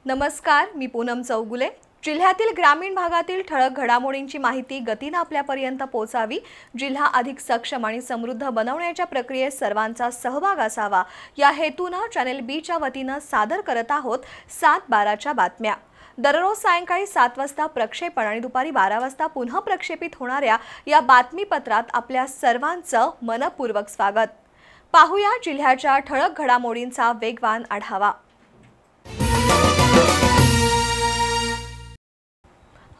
नमस्कार, मी पूनम चौगुले। जिल्ह्यातील ग्रामीण भागातील ठळक घडामोडींची माहिती गतीने आपल्यापर्यंत पोहोचावी, जिल्हा अधिक सक्षम आणि समृद्ध बनवण्याच्या प्रक्रियेत सर्वांचा सहभाग असावा या हेतूने चॅनल बीच्या वतीने सादर करत आहोत 7:12च्या बातम्या। दररोज सायंकाळी 7 वाजता प्रक्षेपण आणि दुपारी 12 वाजता पुन्हा प्रक्षेपित होणाऱ्या या बातमीपत्रात आपल्या सर्वांचं मनपूर्वक स्वागत। पाहूया जिल्ह्याच्या ठळक घडामोडींचा वेगवान आढावा।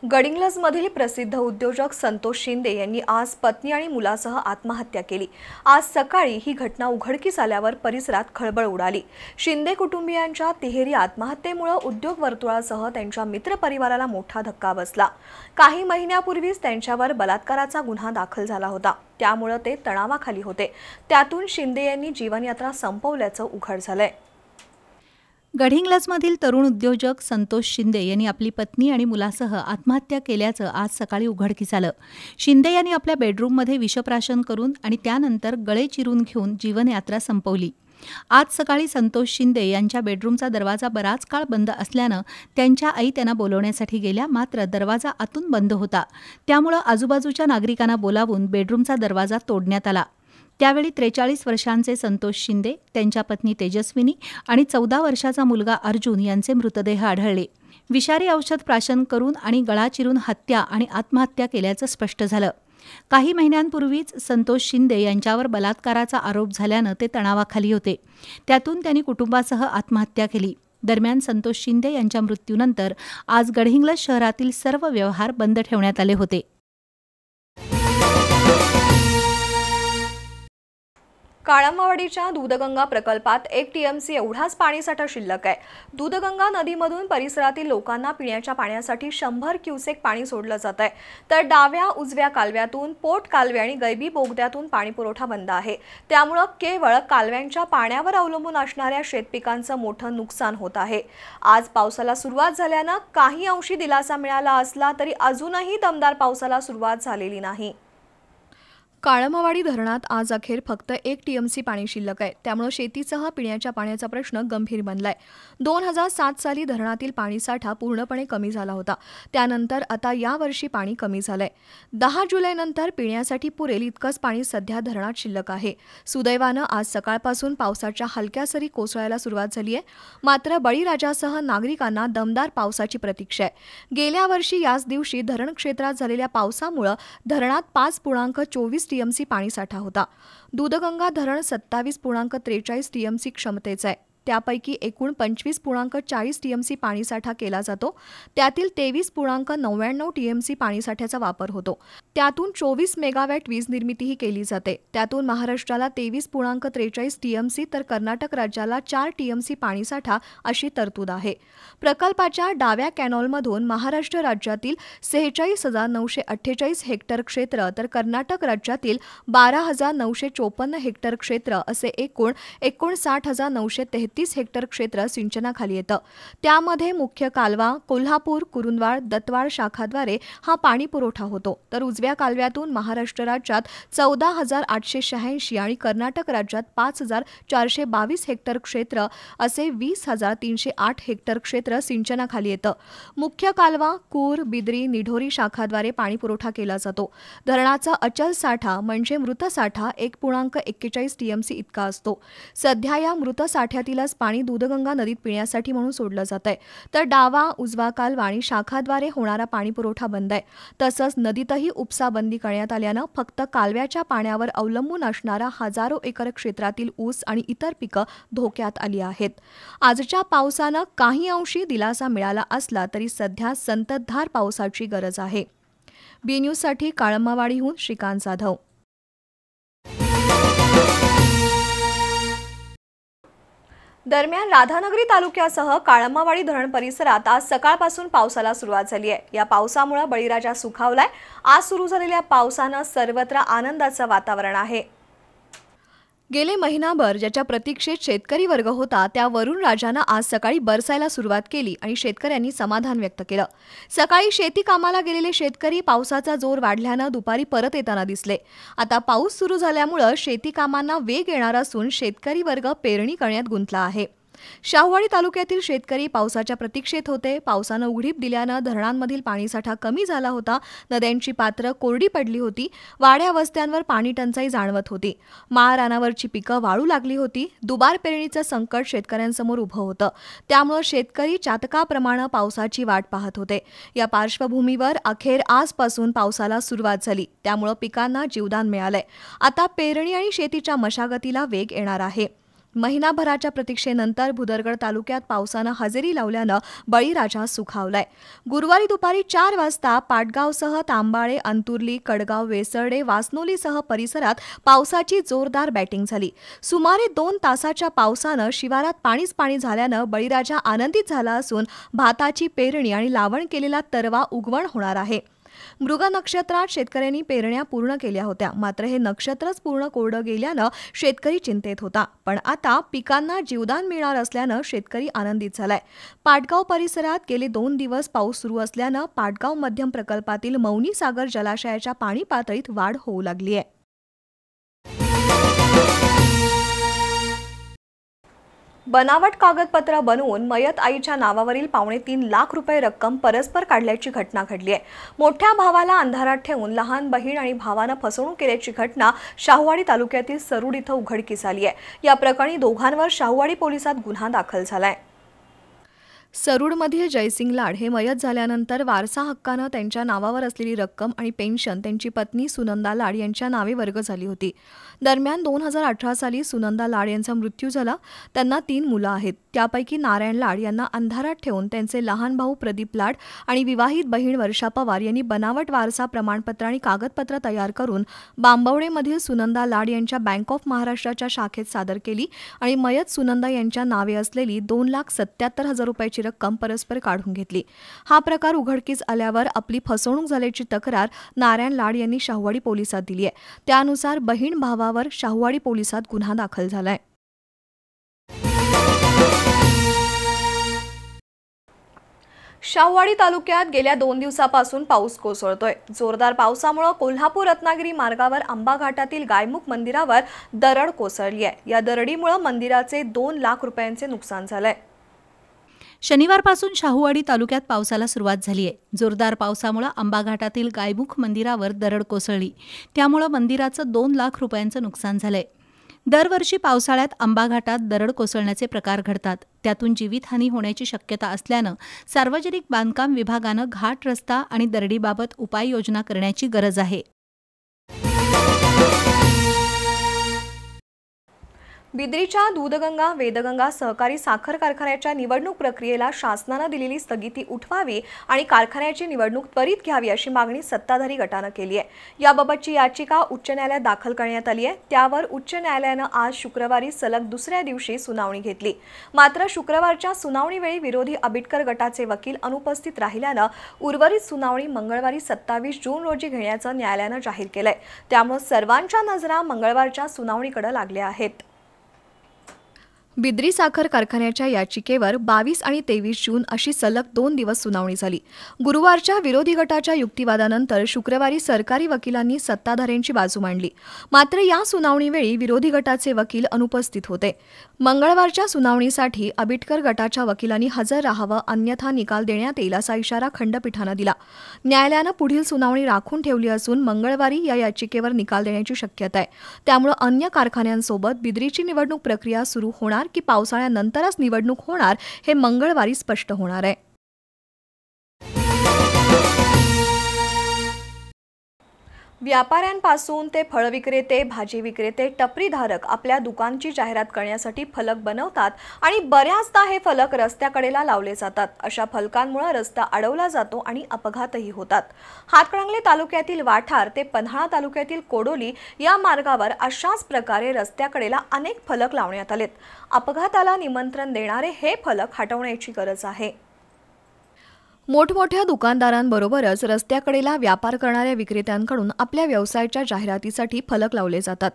गडिंग्लजमधील प्रसिद्ध उद्योजक संतोष शिंदे यांनी आज पत्नी आणि मुलासह आत्महत्या केली। आज सकाळी ही घटना उघडकीस आल्यावर परिसरात खळबळ उडाली। शिंदे कुटुंबियांच्या तिहेरी आत्महत्येमुळे उद्योग वर्तुळासह त्यांच्या मित्रपरिवाराला मोठा धक्का बसला। काही महिन्यापूर्वीच त्यांच्यावर बलात्काराचा गुन्हा दाखल झाला होता, त्यामुळे ते तणावाखाली होते। त्यातून शिंदे यांनी जीवनयात्रा संपवल्याचं उघड झालंय। गडिंग्लजमधील तरुण उद्योजक संतोष शिंदे यांनी आपली पत्नी आणि मुलासह आत्महत्या केल्याचं आज सकाळी उघडकीस आलं। शिंदे यांनी आपल्या बेडरूममध्ये विषप्राशन करून आणि त्यानंतर गळे चिरून घेऊन जीवनयात्रा संपवली। आज सकाळी संतोष शिंदे यांच्या बेडरूमचा दरवाजा बराच काळ बंद असल्यानं त्यांच्या आई त्यांना बोलवण्यासाठी गेल्या, मात्र दरवाजा आतून बंद होता। त्यामुळे आजूबाजूच्या नागरिकांना बोलावून बेडरूमचा दरवाजा तोडण्यात आला। त्यावेळी 43 वर्षांचे संतोष शिंदे, त्यांच्या पत्नी तेजस्विनी आणि 14 वर्षाचा मुलगा अर्जुन यांचे मृतदेह आढळले। विषारी औषध प्राशन करून आणि गळा चिरून हत्या आणि आत्महत्या केल्याचं स्पष्ट झालं। काही महिन्यांपूर्वीच संतोष शिंदे यांच्यावर बलात्काराचा आरोप झाल्यानं ते तणावाखाली होते। त्यातून त्यांनी कुटुंबासह आत्महत्या केली। दरम्यान संतोष शिंदे यांच्या मृत्यूनंतर आज गडिंग्लज शहरातील सर्व व्यवहार बंद ठेवण्यात आले होते। काळंबावाडीच्या दूधगंगा प्रकल्पात 1 टीएमसी एवढाच पाणीसाठा शिल्लक आहे। दूधगंगा नदीमधून परिसरातील लोकांना पिण्याच्या पाण्यासाठी 100 क्युसेक पाणी सोडलं जात आहे, तर डाव्या उजव्या कालव्यातून, पोट कालवे आणि गैबी बोगद्यातून पाणीपुरवठा बंद आहे। त्यामुळे केवळ कालव्यांच्या पाण्यावर अवलंबून असणाऱ्या शेतपिकांचं मोठं नुकसान होत आहे। आज पावसाला सुरुवात झाल्यानं काही अंशी दिलासा मिळाला असला तरी अजूनही दमदार पावसाला सुरुवात झालेली नाही। काळंबावाडी धरणात आज अखेर फक्त 1 टीएमसी पाणी शिल्लक आहे, त्यामुळे शेतीसह पिण्याच्या पाण्याचा प्रश्न गंभीर बनलाय। 2007 साली धरणातील पाणीसाठा पूर्णपणे कमी झाला होता, त्यानंतर आता यावर्षी पाणी कमी झालंय। 10 जुलैनंतर पिण्यासाठी पुरेल इतकंच पाणी सध्या धरणात शिल्लक आहे। सुदैवानं आज सकाळपासून पावसाच्या हलक्या सरी कोसळायला सुरुवात झाली आहे, मात्र बळीराजासह नागरिकांना दमदार पावसाची प्रतीक्षा आहे। गेल्या वर्षी याच दिवशी धरण क्षेत्रात झालेल्या पावसामुळे धरणात 5.24 टीएमसी पाणीसाठा होता। दूधगंगा धरण 27.43 टीएमसी क्षमतेचं आहे। त्यापैकी एकूण 25.40 टीएमसी पाणीसाठा केला जातो, त्यातील 23.99 टीएमसी पाणीसाठ्याचा वापर होतो। त्यातून 24 मेगावॅट वीज निर्मितीही केली जाते। त्यातून महाराष्ट्राला 23.43 टीएमसी तर कर्नाटक राज्याला 4 टीएमसी पाणीसाठा अशी तरतूद आहे। प्रकल्पाच्या डाव्या कॅनॉलमधून महाराष्ट्र राज्यातील 46,948 हेक्टर क्षेत्र तर कर्नाटक राज्यातील 12,954 हेक्टर क्षेत्र असे एकूण 59,933 हेक्टर क्षेत्र सिंचनाखाली येतं। त्यामध्ये मुख्य कालवा, कोल्हापूर, कुरुंदवाड, दत्तवाड शाखाद्वारे हा पाणी पुरवठा होतो, तर उजव्या कालव्यातून महाराष्ट्र राज्यात 14,886 आणि कर्नाटक राज्यात 5,422 हेक्टर क्षेत्र असे 20,308 हेक्टर क्षेत्र सिंचनाखाली येतं। मुख्य कालवा, कूर, बिद्री, निढोरी शाखाद्वारे पाणी पुरवठा केला जातो। धरणाचा अचल साठा म्हणजे मृत साठा 1.41 टीएमसी इतका असतो। सध्या या मृत साठ्यातील दिवस पाणी दूधगंगा नदीत पिण्यासाठी म्हणून सोडलं जात आहे, तर डावा उजवा कालवा आणि शाखाद्वारे होणारा पाणीपुरवठा बंद आहे. तसंच नदीतही उपसा बंदी करण्यात आल्यानं फक्त कालव्याच्या पाण्यावर अवलंबून असणारा हजारो एकर क्षेत्रातील ऊस आणि इतर पिकं धोक्यात आली आहेत. आजच्या पावसानं काही अंशी दिलासा मिळाला असला तरी सध्या संततधार पावसाची गरज आहे. बी न्यूजसाठी काळंबावाडीहून श्रीकांत जाधव. दरम्यान राधानगरी तालुक्यासह काळंबावाडी धरण परिसरात आज सकाळपासून पावसाला सुरुवात झाली आहे. या पावसामुळे बळीराजा सुखावलाय. आज सुरू झालेल्या पावसानं सर्वत्र आनंदाचं वातावरण आहे. गेले महिनाभर ज्याच्या प्रतीक्षेत शेतकरी वर्ग होता त्या वरुण राजानं आज सकाळी बरसायला सुरुवात केली आणि शेतकऱ्यांनी समाधान व्यक्त केलं. सकाळी शेती कामाला गेलेले शेतकरी पावसाचा जोर वाढल्यानं दुपारी परत येताना दिसले. आता पाऊस सुरू झाल्यामुळे शेती कामांना वेग येणार असून शेतकरी वर्ग पेरणी करण्यात गुंतला आहे. शाहूवाडी तालुक्यातील शेतकरी पावसाच्या प्रतीक्षेत होते. पावसानं उघडीप दिल्यानं धरणांमधील पाणीसाठा कमी झाला होता. नद्यांची पात्रं कोरडी पडली होती. वाड्या वस्त्यांवर पाणी टंचाई जाणवत होती. माळ रानावरची पिकं वाळू लागली होती. दुबार पेरणीचं संकट शेतकऱ्यांसमोर उभं होतं. त्यामुळे शेतकरी चातकाप्रमाणे पावसाची वाट पाहत होते. या पार्श्वभूमीवर अखेर आजपासून पावसाला सुरुवात झाली. त्यामुळे पिकांना जीवदान मिळालंय. आता पेरणी आणि शेतीच्या मशागतीला वेग येणार आहे. महिनाभराच्या प्रतीक्षेनंतर भुदरगड तालुक्यात पावसानं हजेरी लावल्यानं बळीराजा सुखावलाय. गुरुवारी दुपारी 4 वाजता पाटगावसह तांबाळे, अंतुर्ली, कडगाव, वेसर्डे, वासनोलीसह परिसरात पावसाची जोरदार बॅटिंग झाली. सुमारे 2 तासाच्या पावसानं शिवारात पाणीच पाणी झाल्यानं बळीराजा आनंदित झाला असून भाताची पेरणी आणि लावण केलेला तरवा उगवण होणार आहे. मृग नक्षत्रात शेतकऱ्यांनी पेरण्या पूर्ण केल्या होत्या. मात्र हे नक्षत्रच पूर्ण कोरडं गेल्यानं शेतकरी चिंतेत होता. पण आता पिकांना जीवदान मिळणार असल्यानं शेतकरी आनंदित झालाय. पाटगाव परिसरात गेले 2 दिवस पाऊस सुरू असल्यानं पाटगाव मध्यम प्रकल्पातील मौनी सागर जलाशयाच्या पाणी पातळीत वाढ होऊ लागली आहे. बनावट कागदपत्र बनवून मयत आईच्या नावावरील 3.25 लाख रुपये रक्कम परस्पर काढल्याची घटना घडली आहे. मोठ्या भावाला अंधारात ठेवून लहान बहीण आणि भावानं फसवणूक केल्याची घटना शाहूवाडी तालुक्यातील सरूड इथं उघडकीस आली आहे. या प्रकरणी दोघांवर शाहूवाडी पोलिसात गुन्हा दाखल झालाय. सरूडमधील जयसिंग लाड हे मयत झाल्यानंतर वारसा हक्कानं त्यांच्या नावावर असलेली रक्कम आणि पेन्शन त्यांची पत्नी सुनंदा लाड यांच्या नावे वर्ग झाली होती. दरम्यान 2018 साली सुनंदा लाड यांचा मृत्यू झाला. त्यांना 3 मुलं आहेत. त्यापैकी नारायण लाड यांना अंधारात ठेवून त्यांचे लहान भाऊ प्रदीप लाड आणि विवाहित बहीण वर्षा पवार यांनी बनावट वारसा प्रमाणपत्र आणि कागदपत्र तयार करून बांबवडेमधील सुनंदा लाड यांच्या बँक ऑफ महाराष्ट्राच्या शाखेत सादर केली आणि मयत सुनंदा यांच्या नावे असलेली 2,77,000 रुपयाची रक्कम परस्पर काढून घेतली. हा प्रकार उघडकीस आल्यावर आपली फसवणूक झाल्याची तक्रार नारायण लाड यांनी शाहूवाडी पोलिसात दिली आहे. त्यानुसार बहीण भावावर शाहूवाडी पोलिसात गुन्हा दाखल झालाय. शाहूवाडी तालुक्यात गेल्या 2 दिवसापासून पाऊस कोसळतोय. जोरदार पावसामुळे कोल्हापूर रत्नागिरी मार्गावर आंबा घाटातील गायमुख मंदिरावर दरड कोसळली आहे. या दरडीमुळे मंदिराचे 2 लाख रुपयांचे नुकसान झालंय. शनिवारपासून शाहूवाडी तालुक्यात पावसाला सुरुवात झाली आहे. जोरदार पावसामुळे आंबा घाटातील गायमुख मंदिरावर दरड कोसळली. त्यामुळे मंदिराचं 2 लाख रुपयांचं नुकसान झालंय. दरवर्षी पावसाळ्यात आंबा घाटात दरड कोसळण्याचे प्रकार घडतात. त्यातून जीवितहानी होण्याची शक्यता असल्यानं सार्वजनिक बांधकाम विभागानं घाट रस्ता आणि दरडीबाबत उपाययोजना करण्याची गरज आहे. बिद्रीच्या दूधगंगा वेदगंगा सहकारी साखर कारखान्याच्या निवडणूक प्रक्रियेला शासनानं दिलेली स्थगिती उठवावी आणि कारखान्याची निवडणूक त्वरित घ्यावी अशी मागणी सत्ताधारी गटानं केली आहे. याबाबतची याचिका उच्च न्यायालयात दाखल करण्यात आली आहे. त्यावर उच्च न्यायालयानं आज शुक्रवारी सलग दुसऱ्या दिवशी सुनावणी घेतली. मात्र शुक्रवारच्या सुनावणीवेळी विरोधी आबिटकर गटाचे वकील अनुपस्थित राहिल्यानं उर्वरित सुनावणी मंगळवारी 27 जून रोजी घेण्याचं न्यायालयानं जाहीर केलंय. त्यामुळे सर्वांच्या नजरा मंगळवारच्या सुनावणीकडे लागल्या आहेत. बिद्री साखर कारखान्याच्या याचिकेवर 22 आणि 23 जून अशी सलग 2 दिवस सुनावणी झाली. गुरुवारच्या विरोधी गटाच्या युक्तिवादानंतर शुक्रवारी सरकारी वकिलांनी सत्ताधाऱ्यांची बाजू मांडली. मात्र या सुनावणीवेळी विरोधी गटाचे वकील अनुपस्थित होते. मंगळवारच्या सुनावणीसाठी आबिटकर गटाच्या वकिलांनी हजर राहावं, अन्यथा निकाल देण्यात येईल असा इशारा खंडपीठानं दिला. न्यायालयानं पुढील सुनावणी राखून ठेवली असून मंगळवारी या याचिकेवर निकाल देण्याची शक्यता आहे. त्यामुळे अन्य कारखान्यांसोबत बिद्रीची निवडणूक प्रक्रिया सुरू होणार होणार की पावसाळ्यानंतरच निवडणूक होणार हे मंगळवारी स्पष्ट होणार आहे. व्यापाऱ्यांपासून ते फळ विक्रेते, भाजी विक्रेते, टपरीधारक आपल्या दुकानाची जाहिरात करण्यासाठी फलक बनवतात आणि बऱ्याचदा हे फलक रस्त्याकडेला लावले जातात. अशा फलकांमुळे रस्ता अडवला जातो आणि अपघातही होतात. हातकणंगले तालुक्यातील वाठार ते पन्हाळा तालुक्यातील कोडोली या मार्गावर अशाच प्रकारे रस्त्याकडेला अनेक फलक लावण्यात आलेत. अपघाताला निमंत्रण देणारे हे फलक हटवण्याची गरज आहे. मोठमोठ्या दुकानदारांबरोबरच रस्त्याकडेला व्यापार करणाऱ्या विक्रेत्यांकडून आपल्या व्यवसायाच्या जाहिरातीसाठी फलक लावले जातात.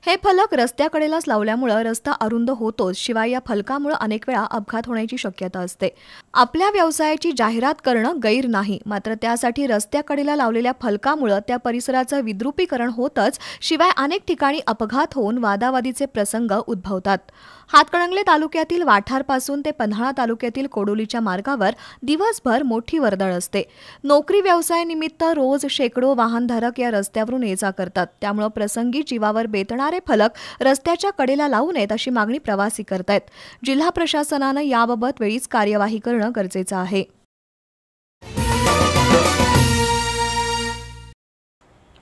हे फलक रस्त्याकडेलाच लावल्यामुळे रस्ता अरुंद होतोच, शिवाय या फलकामुळे अनेक वेळा अपघात होण्याची शक्यता असते. आपल्या व्यवसायाची जाहिरात करणं गैर नाही, मात्र त्यासाठी रस्त्याकडेला लावलेल्या फलकामुळे त्या परिसराचं विद्रुपीकरण होतच, शिवाय अनेक ठिकाणी अपघात होऊन वादावादीचे प्रसंग उद्भवतात. हातकणंगले तालुक्यातील वाठारपासून ते पन्हाळा तालुक्यातील कोडोलीच्या मार्गावर दिवसभर मोठी वर्दळ असते. नोकरी व्यवसायानिमित्त रोज शेकडो वाहनधारक या रस्त्यावरून ये-जा करतात. त्यामुळे प्रसंगी जीवावर बेतणारे फलक रस्त्याच्या कडेला लावू नयेत अशी मागणी प्रवासी करतायत. जिल्हा प्रशासनानं याबाबत वेळीच कार्यवाही करणं गरजेचं आहे.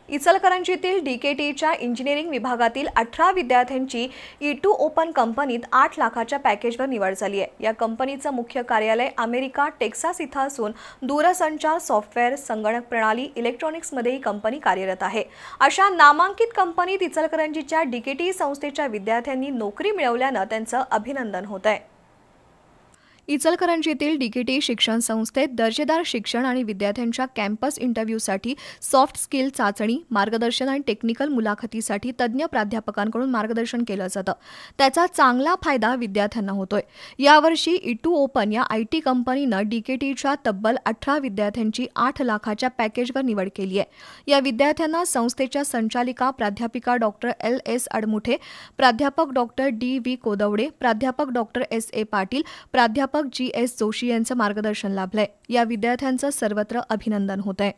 इचलकरंजीतील डीकेटीच्या इंजिनिअरिंग विभागातील 18 विद्यार्थ्यांची E2 ओपन कंपनीत 8 लाखाच्या पॅकेजवर निवड झाली आहे. या कंपनीचं मुख्य कार्यालय अमेरिका टेक्सास इथं असून दूरसंचार, सॉफ्टवेअर, संगणक प्रणाली, इलेक्ट्रॉनिक्समध्ये ही कंपनी कार्यरत आहे. अशा नामांकित कंपनीत इचलकरंजीच्या डीकेटी संस्थेच्या विद्यार्थ्यांनी नोकरी मिळवल्यानं त्यांचं अभिनंदन होत आहे. इचलकरंजीतील डीकेटी शिक्षण संस्थेत दर्जेदार शिक्षण आणि विद्यार्थ्यांच्या कॅम्पस इंटरव्ह्यूसाठी सॉफ्ट स्किल चाचणी, मार्गदर्शन आणि टेक्निकल मुलाखतीसाठी तज्ज्ञ प्राध्यापकांकडून मार्गदर्शन केलं जातं. त्याचा चांगला फायदा विद्यार्थ्यांना होतोय. यावर्षी E2 ओपन या IT कंपनीनं डीकेटीच्या तब्बल 18 विद्यार्थ्यांची 8 लाखाच्या पॅकेजवर निवड केली आहे. या विद्यार्थ्यांना संस्थेच्या संचालिका प्राध्यापिका डॉक्टर LS अडमुठे, प्राध्यापक डॉक्टर DV कोदवडे, प्राध्यापक डॉक्टर SA पाटील, प्राध्यापक GS जोशी यांचं मार्गदर्शन लाभलंय. या विद्यार्थ्यांचं सर्वत्र अभिनंदन होत आहे.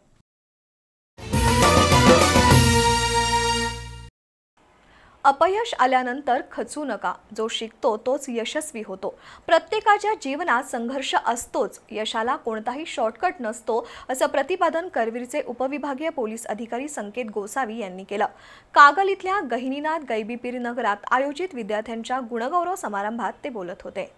अपयश आल्यानंतर खचू नका. जो शिकतो तोच यशस्वी होतो. प्रत्येकाच्या जीवनात संघर्ष असतोच. यशाला कोणताही शॉर्टकट नसतो, असं प्रतिपादन करवीरचे उपविभागीय पोलीस अधिकारी संकेत गोसावी यांनी केलं. कागल इथल्या गहिनीनाथ गैबीपीर नगरात आयोजित विद्यार्थ्यांच्या गुणगौरव समारंभात ते बोलत होते.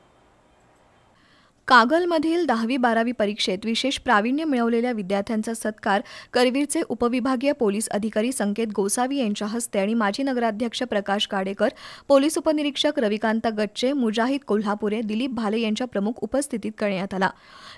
कागलमधील 10वी-12वी परीक्षेत विशेष प्रावीण्य मिळवलेल्या विद्यार्थ्यांचा सत्कार करवीरचे उपविभागीय पोलीस अधिकारी संकेत गोसावी यांच्या हस्ते आणि माजी नगराध्यक्ष प्रकाश गाडेकर, पोलीस उपनिरीक्षक रविकांत गच्चे, मुजाहिद कोल्हापुरे, दिलीप भाले यांच्या प्रमुख उपस्थितीत करण्यात आला.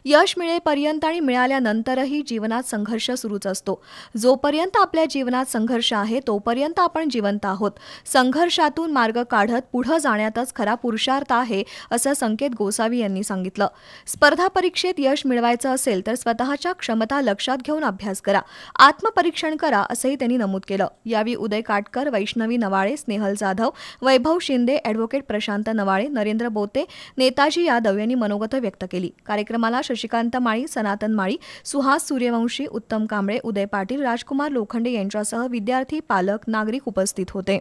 यश मिळेपर्यंत आणि मिळाल्यानंतरही जीवनात संघर्ष सुरूच असतो. जोपर्यंत आपल्या जीवनात संघर्ष आहे तोपर्यंत आपण जिवंत आहोत. संघर्षातून मार्ग काढत पुढे जाण्यातच खरा पुरुषार्थ आहे, असं संकेत गोसावी यांनी सांगितलं. स्पर्धा परीक्षेत यश मिळवायचं असेल तर स्वतःच्या क्षमता लक्षात घेऊन अभ्यास करा, आत्मपरीक्षण करा, असंही त्यांनी नमूद केलं. यावेळी उदय काटकर, वैष्णवी नवाळे, स्नेहल जाधव, वैभव शिंदे, ॲडव्होकेट प्रशांत नवाळे, नरेंद्र बोते, नेताजी यादव यांनी मनोगत व्यक्त केली. कार्यक्रमाला शशिकांत माळी, सनातन माळी, सुहास सूर्यवंशी, उत्तम कांबळे, उदय पाटील, राजकुमार लोखंडे यांच्यासह विद्यार्थी, पालक, नागरिक उपस्थित होते.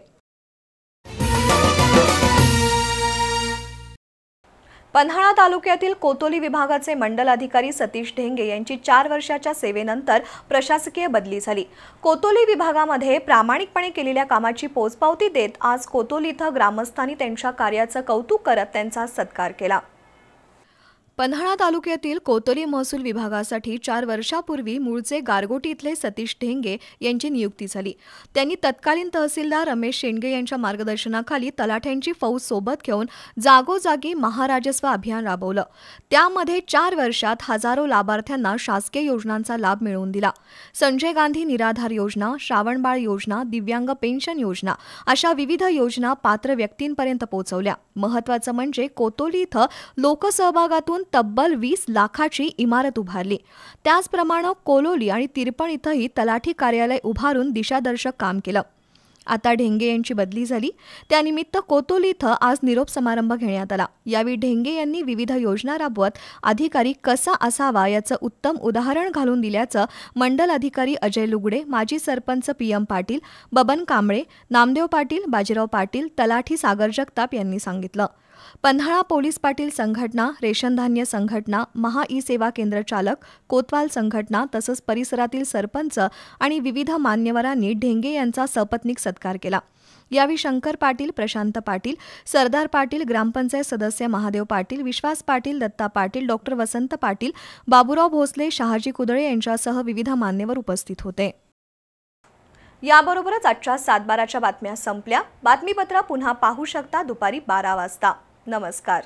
पन्हाळा तालुक्यातील कोतोली विभागाचे मंडल अधिकारी सतीश ढेंगे यांची 4 वर्षाच्या सेवेनंतर प्रशासकीय बदली झाली. कोतोली विभागामध्ये प्रामाणिकपणे केलेल्या कामाची पोचपावती देत आज कोतोली इथं ग्रामस्थांनी त्यांच्या कार्याचं कौतुक करत त्यांचा सत्कार केला. पन्हाळा तालुक्यातील कोतोली महसूल विभागासाठी 4 वर्षापूर्वी मूळचे गारगोटी इथले सतीश ढेंगे यांची नियुक्ती झाली. त्यांनी तत्कालीन तहसीलदार रमेश शेंडगे यांच्या मार्गदर्शनाखाली तलाठ्यांची फौज सोबत घेऊन जागोजागी महाराजस्व अभियान राबवलं. त्यामध्ये 4 वर्षात हजारो लाभार्थ्यांना शासकीय योजनांचा लाभ मिळवून दिला. संजय गांधी निराधार योजना, श्रावणबाळ योजना, दिव्यांग पेन्शन योजना अशा विविध योजना पात्र व्यक्तींपर्यंत पोहोचवल्या. महत्त्वाचं म्हणजे कोतोली इथं लोकसहभागातून तब्बल 20 लाखाची इमारत उभारली. त्याचप्रमाणे कोलोली आणि तिरपण इथंही तलाठी कार्यालय उभारून दिशादर्शक काम केलं. आता ढेंगे यांची बदली झाली. त्यानिमित्त कोतोली इथं आज निरोप समारंभ घेण्यात आला. यावेळी ढेंगे यांनी विविध योजना राबवत अधिकारी कसा असावा याचं उत्तम उदाहरण घालून दिल्याचं मंडल अधिकारी अजय लुगडे, माजी सरपंच PM पाटील, बबन कांबळे, नामदेव पाटील, बाजीराव पाटील, तलाठी सागर जगताप यांनी सांगितलं. पन्हाळा पोलीस पाटील संघटना, रेशन धान्य संघटना, महा ई सेवा केंद्र चालक, कोतवाल संघटना तसंच परिसरातील सरपंच आणि विविध मान्यवरांनी ढेंगे यांचा सपत्नीक सत्कार केला। यावेळी शंकर पाटील, प्रशांत पाटील, सरदार पाटील, ग्रामपंचायत सदस्य महादेव पाटील, विश्वास पाटील, दत्ता पाटील, डॉक्टर वसंत पाटील, बाबूराव भोसले, शहाजी कुदळे यांच्यासह विविध मान्यवर उपस्थित होते। याबरोबरच आजच्या 7:12च्या बातम्या संपल्या। बातमीपत्र पुन्हा पाहू शकता दुपारी 12 वाजता। नमस्कार।